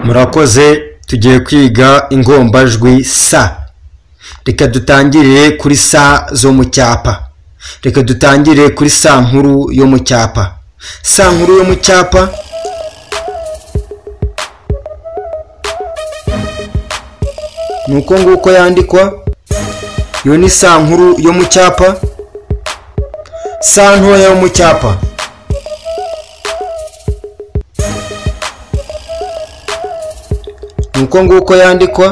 Murakoze tugiye kwiga ingombajwi sa. Reka dutangire kuri sa zo mu cyapa. Reka dutangire kuri sa nkuru yo mu cyapa. Sa nkuru yo mu cyapa nuko nguko yandikwa. Yo ni sa nkuru yo mu cyapa. Sa ntoya yo mu cyapa nuko nguko yandikwa.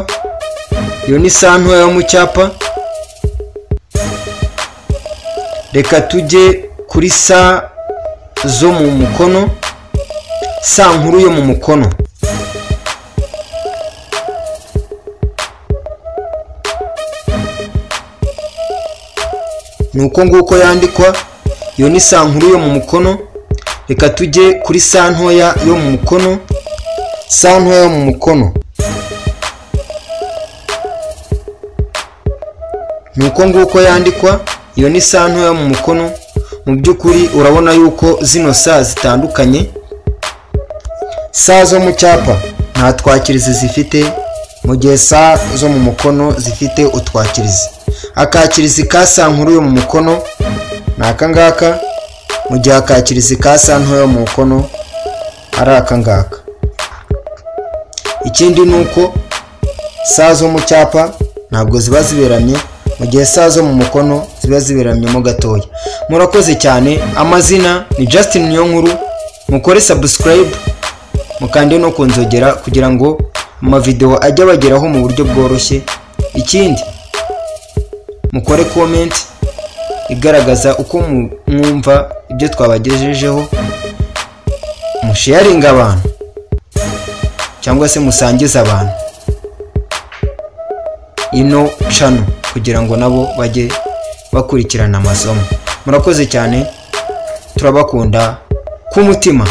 Yo ni sa ntoya yo mu cyapa. Reka tujye kuri sa zo mu mukono. Sa nkuru yo mu mukono nuko nguko yandikwa. Yo ni sa nkuru yo mu mukono. Reka tujye kuri sa ntoya yo mu mukono. Sa ntoya yo mu mukono nuko nguko yandikwa. Yo ni sa ntoya mu mukono. Mu by'ukuri urabona yuko zino sa zitandukanye. Sa zo mu cyapa nta twakirizi zifite, mu gihe sa zo mu mukono zifite utwakirizi. Akakirizi ka sa nkuru yo mu mukono ni aka ngaka, mu gihe akakirizi ka sa ntoya yo mu mukono ari aka ngaka. Ikindi ni uko sa zo mu cyapa ntabwo ziba ziberamye, mu gihe sa zo mu mukono ziba ziberamyemo gatoya. Murakoze cyane. Amazina ni Justin Niyonkuru. Mukore subscribe, mukande no kunzogera kugira ngo amavideo ajye abageraho mu buryo bworoshye. Ikindi mukore comment igaragaza uko mwumva ibyo twabagejejeho, musharinga abantu cyangwa se musangiza abantu ino channel kugira ngo nabo bajye bakurikirana amasomo. Murakoze cyane, turabakunda ku mutima.